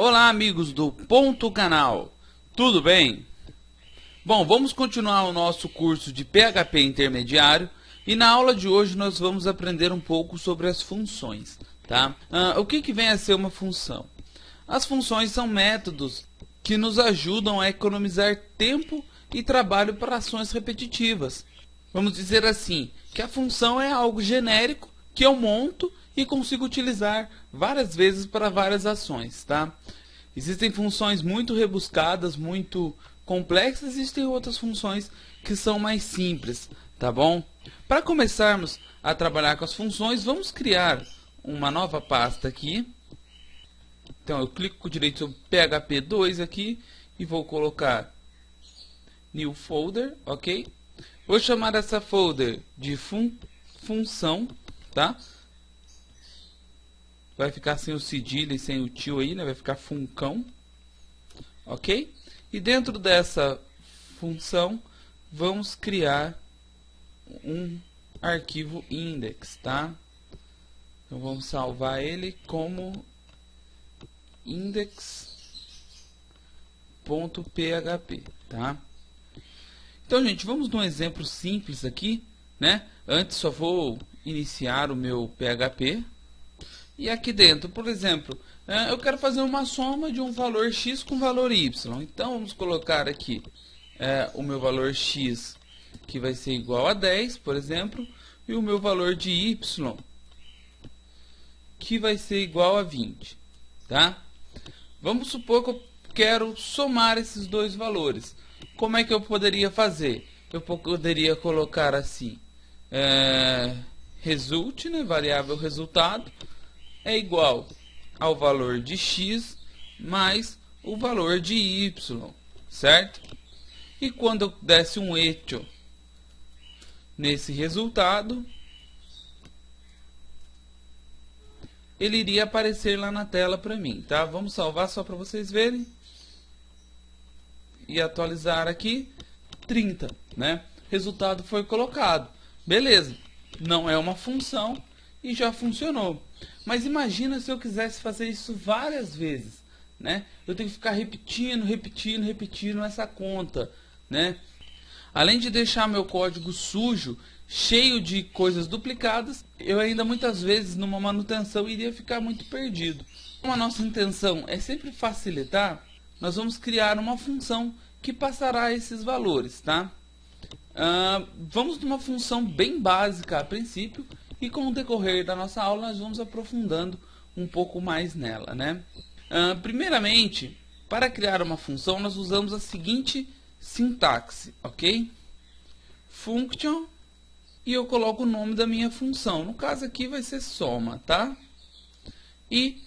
Olá, amigos do Ponto Canal, tudo bem? Bom, vamos continuar o nosso curso de PHP intermediário e na aula de hoje nós vamos aprender um pouco sobre as funções, tá? O que vem a ser uma função? As funções são métodos que nos ajudam a economizar tempo e trabalho para ações repetitivas. Vamos dizer assim, que a função é algo genérico que eu monto e consigo utilizar várias vezes para várias ações, tá? Existem funções muito rebuscadas, muito complexas, existem outras funções que são mais simples, tá bom? Para começarmos a trabalhar com as funções, vamos criar uma nova pasta aqui. Então eu clico com direito sobre PHP2 aqui e vou colocar New Folder, ok? Vou chamar essa folder de função, tá? Vai ficar sem o cedilha e sem o tio aí, né? Vai ficar funcão, ok? E dentro dessa função, vamos criar um arquivo index, tá? Então vamos salvar ele como index.php, tá? Então, gente, vamos num exemplo simples aqui, né? Antes só vou iniciar o meu PHP. E aqui dentro, por exemplo, eu quero fazer uma soma de um valor x com valor y. Então, vamos colocar aqui o meu valor x, que vai ser igual a 10, por exemplo, e o meu valor de y, que vai ser igual a 20, tá? Vamos supor que eu quero somar esses dois valores. Como é que eu poderia fazer? Eu poderia colocar assim, result, né, variável resultado, é igual ao valor de x mais o valor de y, certo? E quando eu desse um echo nesse resultado, ele iria aparecer lá na tela para mim, tá? Vamos salvar só para vocês verem e atualizar aqui 30, né? Resultado foi colocado. Beleza, não é uma função e já funcionou. Mas imagina se eu quisesse fazer isso várias vezes, né? Eu tenho que ficar repetindo essa conta, né? Além de deixar meu código sujo, cheio de coisas duplicadas, eu ainda muitas vezes numa manutenção iria ficar muito perdido. Como a nossa intenção é sempre facilitar, nós vamos criar uma função que passará esses valores, tá? Vamos numa função bem básica a princípio e com o decorrer da nossa aula nós vamos aprofundando um pouco mais nela, né? Primeiramente, para criar uma função nós usamos a seguinte sintaxe, ok? Function, e eu coloco o nome da minha função. No caso aqui vai ser soma, tá? E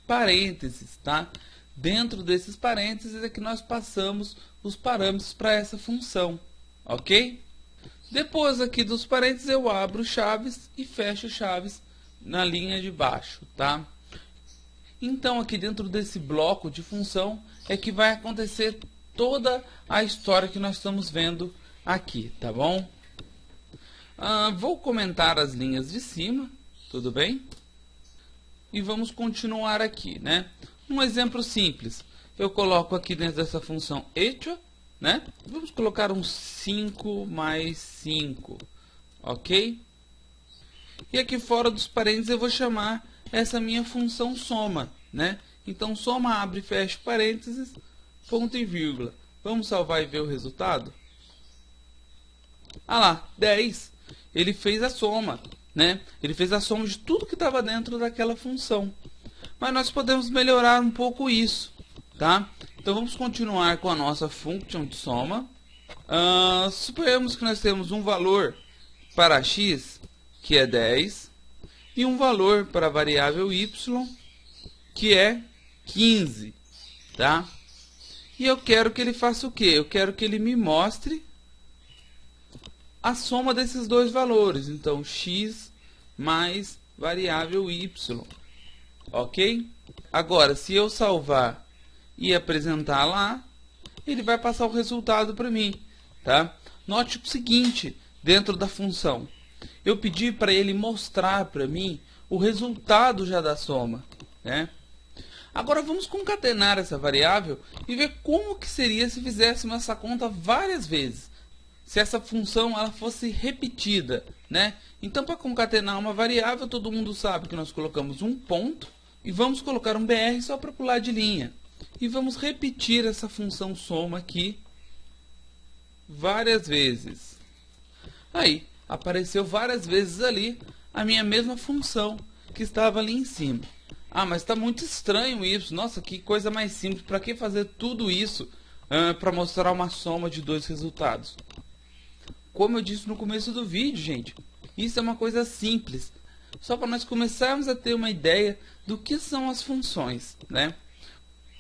parênteses, tá? Dentro desses parênteses é que nós passamos os parâmetros para essa função, ok? Depois aqui dos parênteses eu abro chaves e fecho chaves na linha de baixo, tá? Então aqui dentro desse bloco de função é que vai acontecer toda a história que nós estamos vendo aqui, tá bom? Vou comentar as linhas de cima, tudo bem? E vamos continuar aqui, né? Um exemplo simples, eu coloco aqui dentro dessa função echo, né? Vamos colocar um 5 mais 5, ok? E aqui fora dos parênteses eu vou chamar essa minha função soma, né? Então soma, abre e fecha parênteses, ponto e vírgula. Vamos salvar e ver o resultado? Ah lá, 10. Ele fez a soma, né? Ele fez a soma de tudo que estava dentro daquela função. Mas nós podemos melhorar um pouco isso, tá? Então vamos continuar com a nossa function de soma. Suponhamos que nós temos um valor para x, que é 10, e um valor para a variável y, que é 15, tá? E eu quero que ele faça o quê? Eu quero que ele me mostre a soma desses dois valores. Então, x mais variável y, ok? Agora, se eu salvar e apresentar lá, ele vai passar o resultado para mim, tá? Note o seguinte, dentro da função, eu pedi para ele mostrar para mim o resultado já da soma, né? Agora vamos concatenar essa variável e ver como que seria se fizéssemos essa conta várias vezes. Se essa função ela fosse repetida, né? Então, para concatenar uma variável, todo mundo sabe que nós colocamos um ponto e vamos colocar um BR só para pular de linha. E vamos repetir essa função soma aqui várias vezes. Aí, apareceu várias vezes ali a minha mesma função que estava ali em cima. Ah, mas está muito estranho isso. Nossa, que coisa mais simples. Para que fazer tudo isso para mostrar uma soma de dois resultados? Como eu disse no começo do vídeo, gente, isso é uma coisa simples. Só para nós começarmos a ter uma ideia do que são as funções, né?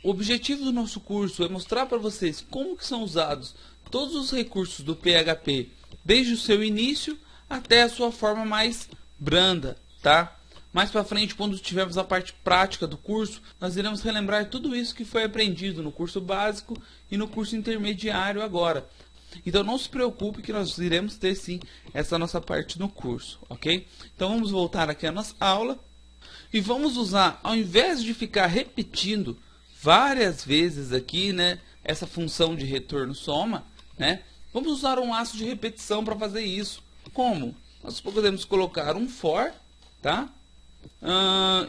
O objetivo do nosso curso é mostrar para vocês como que são usados todos os recursos do PHP, desde o seu início até a sua forma mais branda, tá? Mais para frente, quando tivermos a parte prática do curso, nós iremos relembrar tudo isso que foi aprendido no curso básico e no curso intermediário agora. Então não se preocupe que nós iremos ter sim essa nossa parte no curso, ok? Então vamos voltar aqui à nossa aula e vamos usar, ao invés de ficar repetindo várias vezes aqui, né, essa função de retorno soma, né, vamos usar um laço de repetição para fazer isso. Como? Nós podemos colocar um for, tá?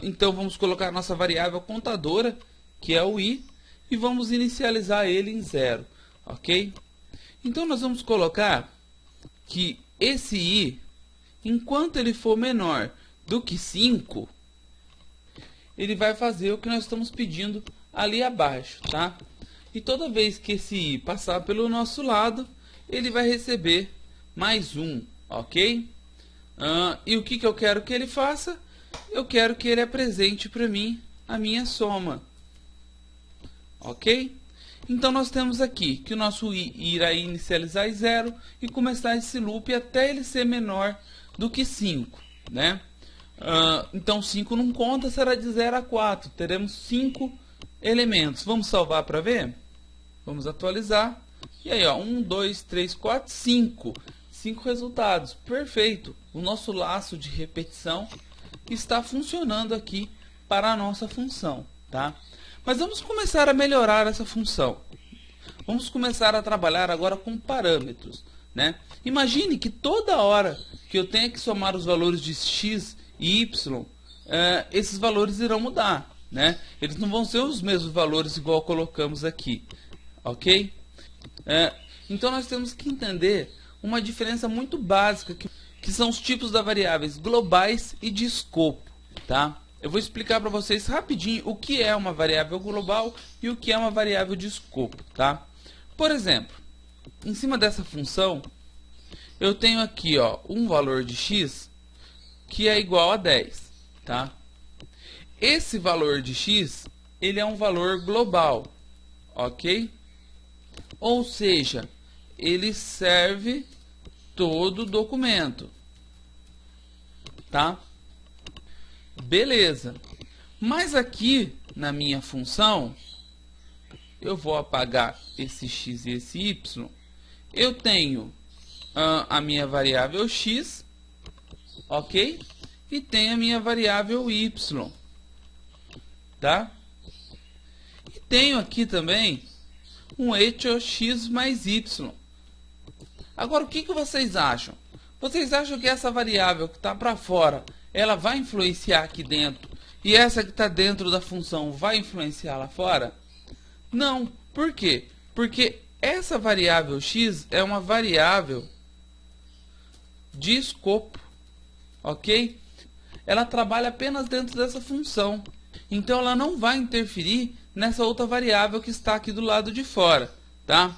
Então vamos colocar a nossa variável contadora, que é o i, e vamos inicializar ele em 0, ok? Então nós vamos colocar que esse i, enquanto ele for menor do que 5, ele vai fazer o que nós estamos pedindo ali abaixo, tá? E toda vez que esse i passar pelo nosso lado, ele vai receber mais 1, ok? E o que eu quero que ele faça? Eu quero que ele apresente para mim a minha soma, ok? Então nós temos aqui que o nosso i irá inicializar em 0 e começar esse loop até ele ser menor do que 5, né? Então 5 não conta, será de 0 a 4, teremos 5 elementos. Vamos salvar para ver? Vamos atualizar. E aí, ó, 1, 2, 3, 4, 5. 5 resultados. Perfeito. O nosso laço de repetição está funcionando aqui para a nossa função, tá? Mas vamos começar a melhorar essa função. Vamos começar a trabalhar agora com parâmetros, né? Imagine que toda hora que eu tenha que somar os valores de x e y, esses valores irão mudar, né? Eles não vão ser os mesmos valores igual colocamos aqui, ok? Então nós temos que entender uma diferença muito básica que são os tipos das variáveis globais e de escopo, tá? Eu vou explicar para vocês rapidinho o que é uma variável global e o que é uma variável de escopo, tá? Por exemplo, em cima dessa função, eu tenho aqui, ó, um valor de x que é igual a 10, tá? Esse valor de x, ele é um valor global, ok? Ou seja, ele serve todo o documento, tá? Beleza. Mas aqui na minha função, eu vou apagar esse x e esse y. Eu tenho a minha variável x, ok? E tenho a minha variável y, tá? E tenho aqui também um eixo x mais y. Agora, o que vocês acham? Vocês acham que essa variável que está para fora, ela vai influenciar aqui dentro, e essa que está dentro da função vai influenciar lá fora? Não. Por quê? Porque essa variável x é uma variável de escopo, ok? Ela trabalha apenas dentro dessa função. Então, ela não vai interferir nessa outra variável que está aqui do lado de fora, tá?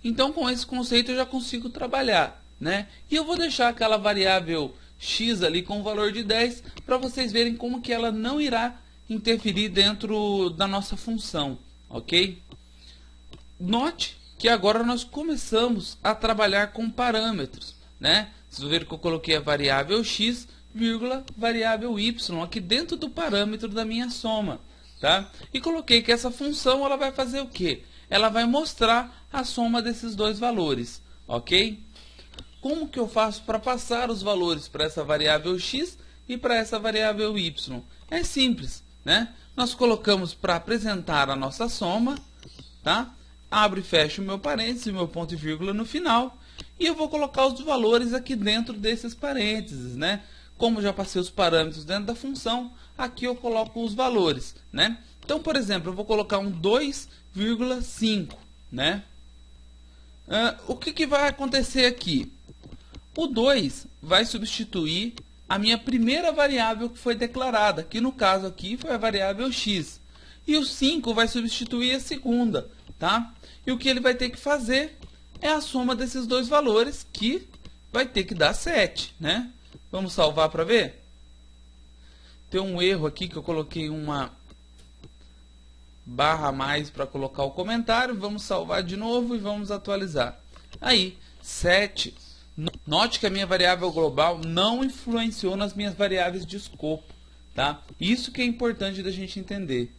Então, com esse conceito eu já consigo trabalhar, né? E eu vou deixar aquela variável x ali com o valor de 10 para vocês verem como que ela não irá interferir dentro da nossa função, ok? Note que agora nós começamos a trabalhar com parâmetros, né? Vocês viram que eu coloquei a variável x, vírgula, variável y aqui dentro do parâmetro da minha soma, tá? E coloquei que essa função ela vai fazer o quê? Ela vai mostrar a soma desses dois valores, ok? Como que eu faço para passar os valores para essa variável x e para essa variável y? É simples, né? Nós colocamos para apresentar a nossa soma, tá? Abro e fecho o meu parênteses, meu ponto e vírgula no final. E eu vou colocar os valores aqui dentro desses parênteses, né? Como já passei os parâmetros dentro da função, aqui eu coloco os valores, né? Então, por exemplo, eu vou colocar um 2,5, né? O que vai acontecer aqui? O 2 vai substituir a minha primeira variável que foi declarada, que no caso aqui foi a variável x. E o 5 vai substituir a segunda, tá? E o que ele vai ter que fazer é a soma desses dois valores, que vai ter que dar 7, né? Vamos salvar para ver? Tem um erro aqui que eu coloquei uma barra a mais para colocar o comentário. Vamos salvar de novo e vamos atualizar. Aí, 7. Note que a minha variável global não influenciou nas minhas variáveis de escopo, tá? Isso que é importante da gente entender.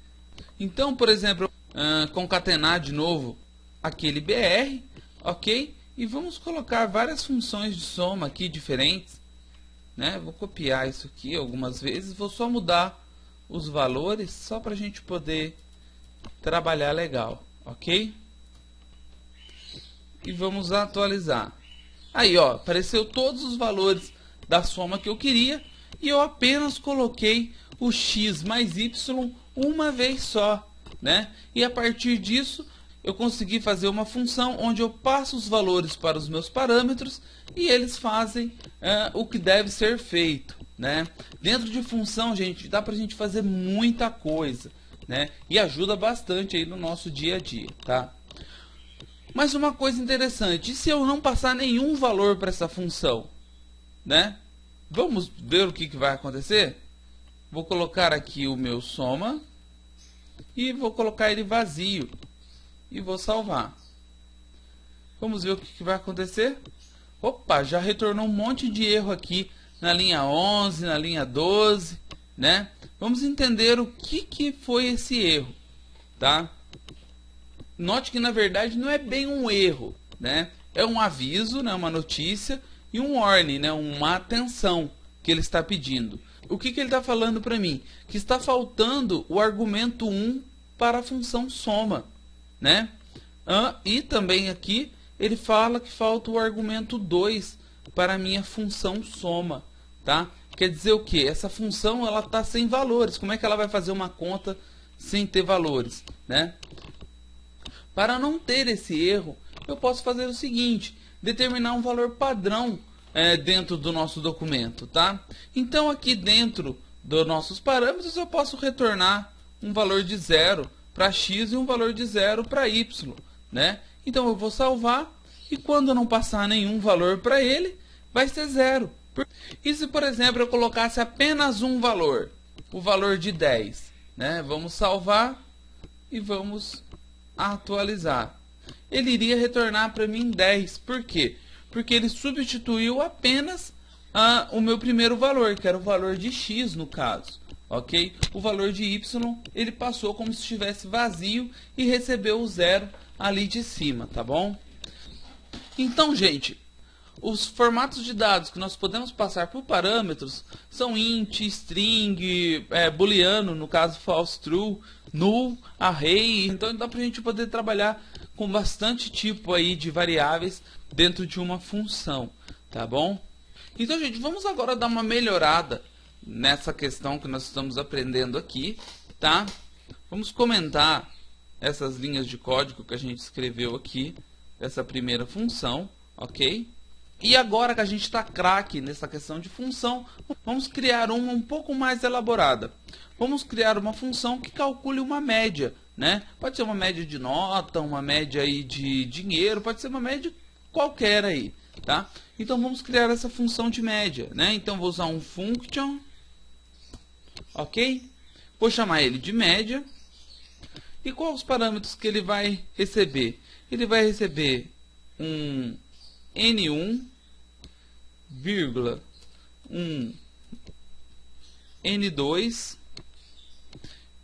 Então, por exemplo, concatenar de novo aquele BR, ok? E vamos colocar várias funções de soma aqui diferentes, né? Vou copiar isso aqui algumas vezes, vou só mudar os valores só para a gente poder trabalhar legal, ok? E vamos atualizar. Aí, ó, apareceu todos os valores da soma que eu queria e eu apenas coloquei o x mais y uma vez só, né? E a partir disso eu consegui fazer uma função onde eu passo os valores para os meus parâmetros e eles fazem o que deve ser feito, né? Dentro de função, gente, dá pra gente fazer muita coisa, né? E ajuda bastante aí no nosso dia a dia, tá? Mas uma coisa interessante, e se eu não passar nenhum valor para essa função, né? Vamos ver o que vai acontecer? Vou colocar aqui o meu soma e vou colocar ele vazio e vou salvar. Vamos ver o que vai acontecer? Opa, já retornou um monte de erro aqui na linha 11, na linha 12, né? Vamos entender o que foi esse erro, tá? Note que na verdade não é bem um erro, né? É um aviso, né? Uma notícia e um warning, né? Uma atenção que ele está pedindo. O que ele está falando para mim? Que está faltando o argumento 1 para a função soma, né? E também aqui ele fala que falta o argumento 2 para a minha função soma, tá? Quer dizer o que? Essa função ela está sem valores. Como é que ela vai fazer uma conta sem ter valores, né? Para não ter esse erro, eu posso fazer o seguinte, determinar um valor padrão dentro do nosso documento, tá? Então aqui dentro dos nossos parâmetros eu posso retornar um valor de 0 para x e um valor de 0 para y, né? Então eu vou salvar e quando eu não passar nenhum valor para ele, vai ser 0. E se, por exemplo, eu colocasse apenas um valor, o valor de 10, né? Vamos salvar e vamos atualizar. Ele iria retornar para mim 10. Por quê? Porque ele substituiu apenas o meu primeiro valor, que era o valor de x no caso. Ok? O valor de y ele passou como se estivesse vazio e recebeu o 0 ali de cima, tá bom? Então, gente, os formatos de dados que nós podemos passar por parâmetros são int, string, booleano, no caso false true, null, array. Então dá para a gente poder trabalhar com bastante tipo aí de variáveis dentro de uma função, tá bom? Então, gente, vamos agora dar uma melhorada nessa questão que nós estamos aprendendo aqui, tá? Vamos comentar essas linhas de código que a gente escreveu aqui, essa primeira função, ok? E agora que a gente está craque nessa questão de função, vamos criar uma um pouco mais elaborada. Vamos criar uma função que calcule uma média, né? Pode ser uma média de nota, uma média aí de dinheiro, pode ser uma média qualquer aí, tá? Então vamos criar essa função de média, né? Então vou usar um function, ok? Vou chamar ele de média. E quais os parâmetros que ele vai receber? Ele vai receber um N1, vírgula, um N2,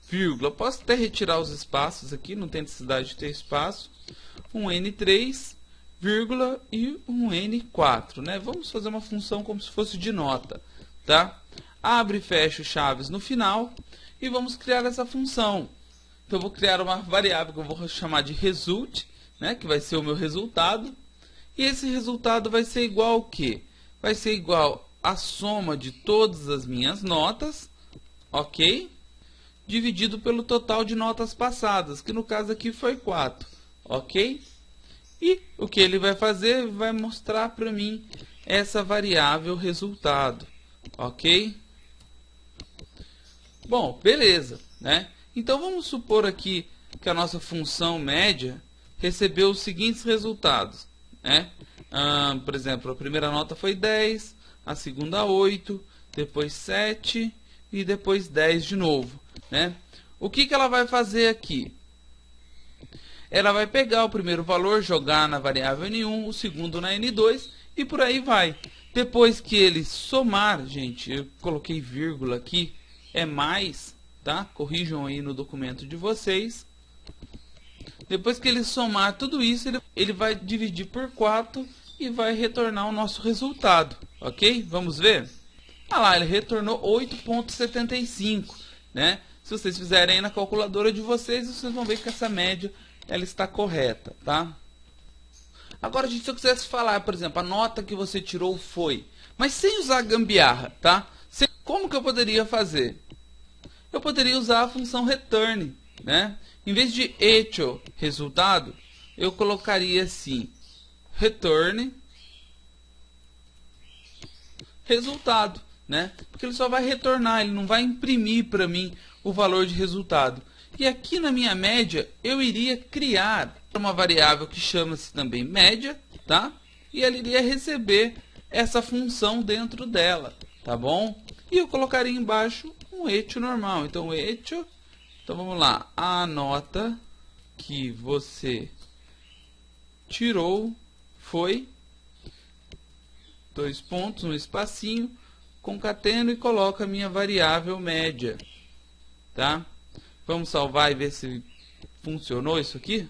vírgula, posso até retirar os espaços aqui, não tem necessidade de ter espaço, um N3, vírgula e um N4, né? Vamos fazer uma função como se fosse de nota, tá? Abre e fecha chaves no final e vamos criar essa função. Então eu vou criar uma variável que eu vou chamar de result, né, que vai ser o meu resultado. E esse resultado vai ser igual ao quê? Vai ser igual a soma de todas as minhas notas, ok? Dividido pelo total de notas passadas, que no caso aqui foi 4, ok? E o que ele vai fazer? Vai mostrar para mim essa variável resultado, ok? Bom, beleza, né? Então vamos supor aqui que a nossa função média recebeu os seguintes resultados, né? Por exemplo, a primeira nota foi 10, a segunda 8, depois 7 e depois 10 de novo, né? O que ela vai fazer aqui? Ela vai pegar o primeiro valor, jogar na variável N1, o segundo na N2 e por aí vai. Depois que ele somar, gente, eu coloquei vírgula aqui, é mais, tá? Corrijam aí no documento de vocês. Depois que ele somar tudo isso, ele vai dividir por 4 e vai retornar o nosso resultado, ok? Vamos ver? Ah lá, ele retornou 8,75, né? Se vocês fizerem aí na calculadora de vocês, vocês vão ver que essa média ela está correta, tá? Agora, gente, se eu quisesse falar, por exemplo, a nota que você tirou foi, mas sem usar gambiarra, tá? Como que eu poderia fazer? Eu poderia usar a função return, né? Em vez de echo resultado, eu colocaria assim, return resultado, né? Porque ele só vai retornar, ele não vai imprimir para mim o valor de resultado. E aqui na minha média, eu iria criar uma variável que chama-se também média, tá? E ela iria receber essa função dentro dela, tá bom? E eu colocaria embaixo um echo normal. Então, echo, então vamos lá, a nota que você tirou foi, dois pontos, um espacinho, concateno e coloco a minha variável média, tá? Vamos salvar e ver se funcionou isso aqui.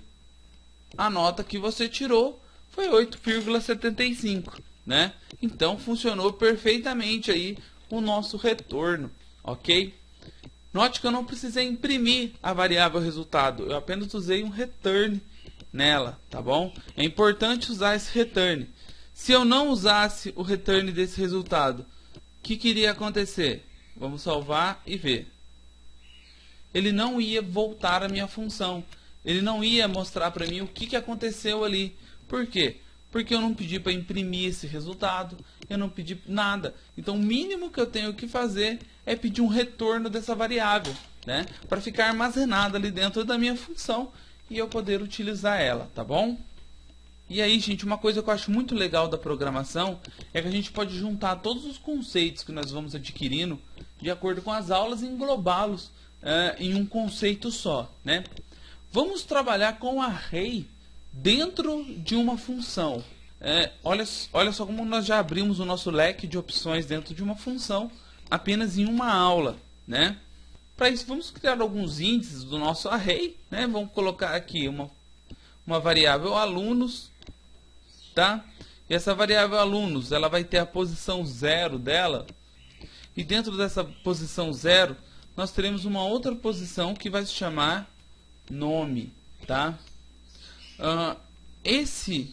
A nota que você tirou foi 8,75, né? Então funcionou perfeitamente aí o nosso retorno, ok? Note que eu não precisei imprimir a variável resultado, eu apenas usei um return nela, tá bom? É importante usar esse return. Se eu não usasse o return desse resultado, o que iria acontecer? Vamos salvar e ver. Ele não ia voltar a minha função. Ele não ia mostrar para mim o que aconteceu ali. Por quê? Porque eu não pedi para imprimir esse resultado, eu não pedi nada. Então o mínimo que eu tenho que fazer é pedir um retorno dessa variável, né? Para ficar armazenada ali dentro da minha função e eu poder utilizar ela, tá bom? E aí, gente, uma coisa que eu acho muito legal da programação é que a gente pode juntar todos os conceitos que nós vamos adquirindo de acordo com as aulas e englobá-los em um conceito só, né? Vamos trabalhar com array dentro de uma função. Olha só como nós já abrimos o nosso leque de opções dentro de uma função apenas em uma aula, né? Para isso, vamos criar alguns índices do nosso array, né? Vamos colocar aqui uma variável alunos, tá? E essa variável alunos, ela vai ter a posição 0 dela. E dentro dessa posição 0, nós teremos uma outra posição que vai se chamar nome, tá? Esse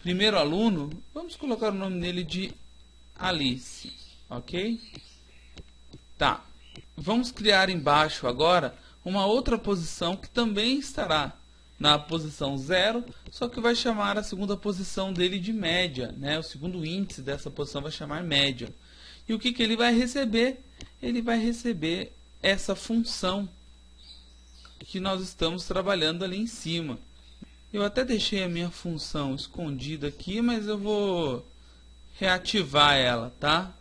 primeiro aluno, vamos colocar o nome dele de Alice, ok? Tá. Vamos criar embaixo agora uma outra posição que também estará na posição 0, só que vai chamar a segunda posição dele de média, né? O segundo índice dessa posição vai chamar média. E o que ele vai receber? Ele vai receber essa função que nós estamos trabalhando ali em cima. Eu até deixei a minha função escondida aqui, mas eu vou reativar ela, tá?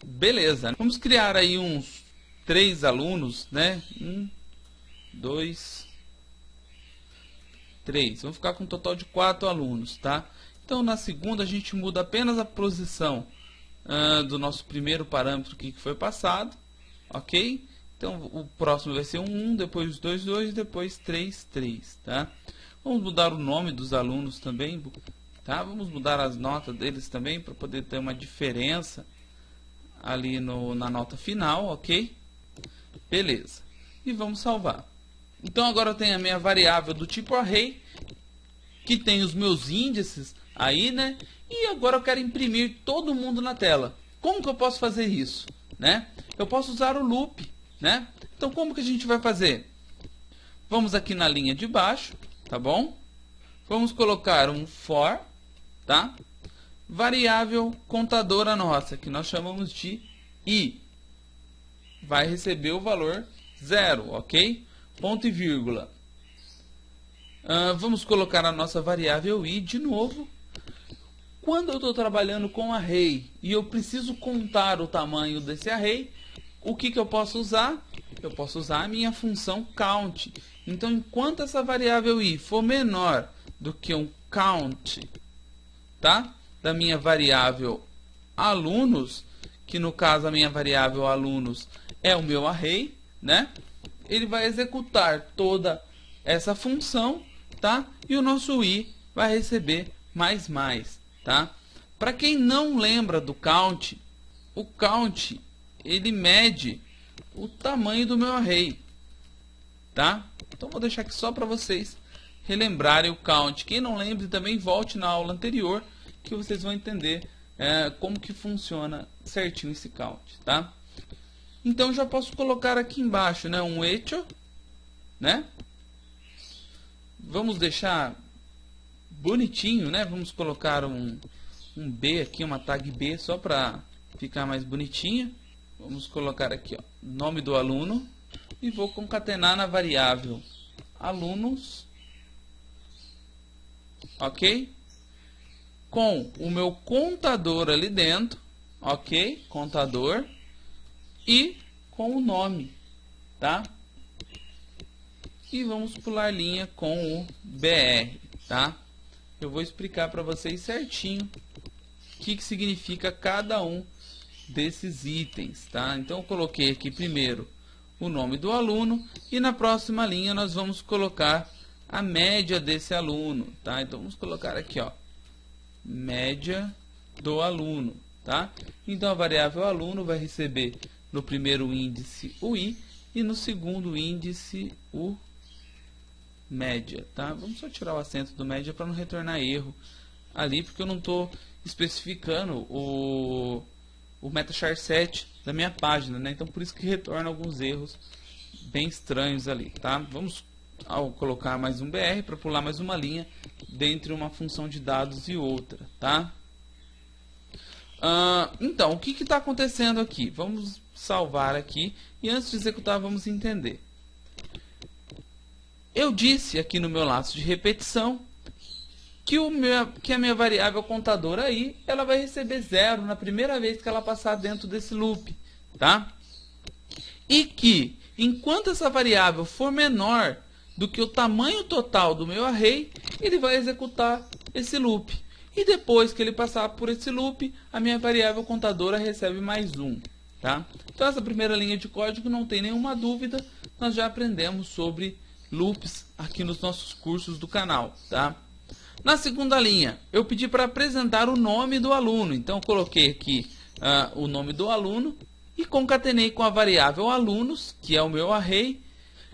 Beleza. Vamos criar aí uns 3 alunos, né? 1, 2, 3. Vamos ficar com um total de 4 alunos, tá? Então, na segunda, a gente muda apenas a posição do nosso primeiro parâmetro que foi passado, ok? Então, o próximo vai ser 1, depois 2, 2, depois 3, 3, tá? Vamos mudar o nome dos alunos também, tá? Vamos mudar as notas deles também, para poder ter uma diferença ali na nota final, ok? Beleza. E vamos salvar. Então agora eu tenho a minha variável do tipo array, que tem os meus índices aí, né? E agora eu quero imprimir todo mundo na tela. Como que eu posso fazer isso, né? Eu posso usar o loop, né? Então como que a gente vai fazer? Vamos aqui na linha de baixo, tá bom? Vamos colocar um for, tá? Variável contadora nossa, que nós chamamos de i. Vai receber o valor 0, ok? Ponto e vírgula. Vamos colocar a nossa variável i de novo. Quando eu estou trabalhando com array e eu preciso contar o tamanho desse array, o que eu posso usar? Eu posso usar a minha função count. Então, enquanto essa variável i for menor do que um count, tá? Da minha variável alunos, que no caso a minha variável alunos é o meu array, né? Ele vai executar toda essa função, tá? E o nosso i vai receber mais, tá? Para quem não lembra do count, o count ele mede o tamanho do meu array, tá? Então vou deixar aqui só para vocês relembrarem o count. Quem não lembra também volte na aula anterior, que vocês vão entender como que funciona certinho esse count, tá? Então já posso colocar aqui embaixo, né, um echo, né? Vamos deixar bonitinho, né? Vamos colocar um B aqui, uma tag B, só para ficar mais bonitinha. Vamos colocar aqui, ó, nome do aluno, e vou concatenar na variável alunos, ok? Com o meu contador ali dentro, ok? Contador, e com o nome, tá? E vamos pular linha com o BR, tá? Eu vou explicar para vocês certinho o que significa cada um desses itens, tá? Então eu coloquei aqui primeiro o nome do aluno e na próxima linha nós vamos colocar a média desse aluno, tá? Então vamos colocar aqui, ó, média do aluno, tá? Então a variável aluno vai receber no primeiro índice o i e no segundo índice o média, tá? Vamos só tirar o acento do média para não retornar erro ali, porque eu não estou especificando o metachar set da minha página, né? Então por isso que retorna alguns erros bem estranhos ali, tá? Vamos colocar mais um BR para pular mais uma linha dentre uma função de dados e outra, tá? Então, o que está acontecendo aqui? Vamos salvar aqui e antes de executar vamos entender. Eu disse aqui no meu laço de repetição que a minha variável contadora aí, ela vai receber 0 na primeira vez que ela passar dentro desse loop, tá? E que, enquanto essa variável for menor do que o tamanho total do meu array, ele vai executar esse loop. E depois que ele passar por esse loop, a minha variável contadora recebe mais 1, tá? Então essa primeira linha de código não tem nenhuma dúvida, nós já aprendemos sobre loops aqui nos nossos cursos do canal, tá? Na segunda linha, eu pedi para apresentar o nome do aluno. Então, eu coloquei aqui o nome do aluno e concatenei com a variável alunos, que é o meu array,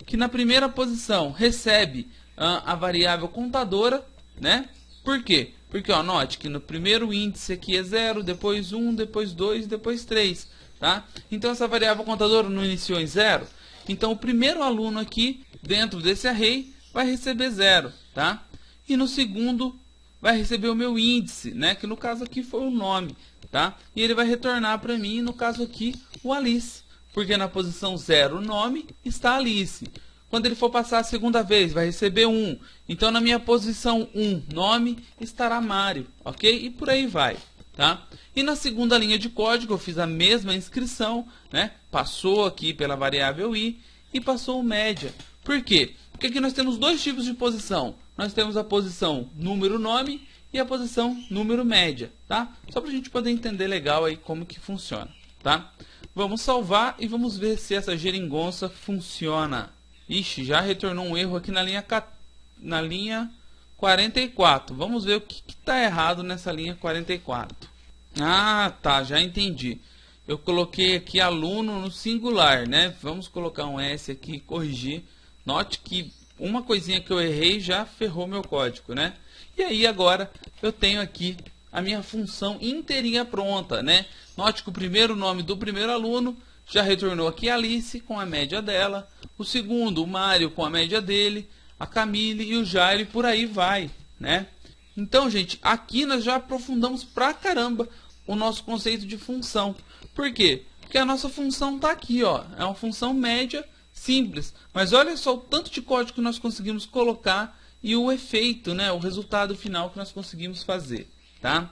que na primeira posição recebe a variável contadora, né? Por quê? Porque, ó, note que no primeiro índice aqui é 0, depois 1, depois 2, depois 3, tá? Então, essa variável contadora não iniciou em 0. Então, o primeiro aluno aqui, dentro desse array, vai receber 0, tá? E no segundo vai receber o meu índice, né? Que no caso aqui foi o nome, tá? E ele vai retornar para mim, no caso aqui, o Alice. Porque na posição 0, o nome, está Alice. Quando ele for passar a segunda vez, vai receber 1. Então, na minha posição 1, nome, estará Mário, ok? E por aí vai, tá? E na segunda linha de código, eu fiz a mesma inscrição, né? Passou aqui pela variável i e passou o média. Por quê? Porque aqui nós temos dois tipos de posição. Nós temos a posição número nome e a posição número média, tá? Só para a gente poder entender legal aí como que funciona, tá? Vamos salvar e vamos ver se essa geringonça funciona. Ixi, já retornou um erro aqui na linha 44. Vamos ver o que está errado nessa linha 44. Ah, tá, já entendi. eu coloquei aqui aluno no singular, né? Vamos colocar um S aqui e corrigir. Note que uma coisinha que eu errei já ferrou meu código, né? E aí agora eu tenho aqui a minha função inteirinha pronta, né? Note que o primeiro nome do primeiro aluno já retornou aqui a Alice com a média dela, o segundo, o Mário, com a média dele, a Camille e o Jairo, e por aí vai, né? Então, gente, aqui nós já aprofundamos pra caramba o nosso conceito de função. Por quê? Porque a nossa função está aqui, ó. É uma função média simples. Mas olha só o tanto de código que nós conseguimos colocar e o efeito, né? O resultado final que nós conseguimos fazer, tá?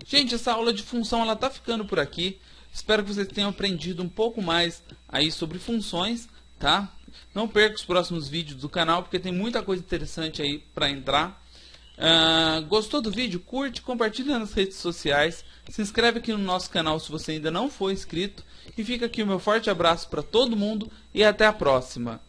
Gente, essa aula de função ela tá ficando por aqui. Espero que vocês tenham aprendido um pouco mais aí sobre funções, tá? Não perca os próximos vídeos do canal, porque tem muita coisa interessante aí para entrar. Gostou do vídeo? Curte, compartilha nas redes sociais, se inscreve aqui no nosso canal se você ainda não for inscrito, e fica aqui o meu forte abraço para todo mundo e até a próxima.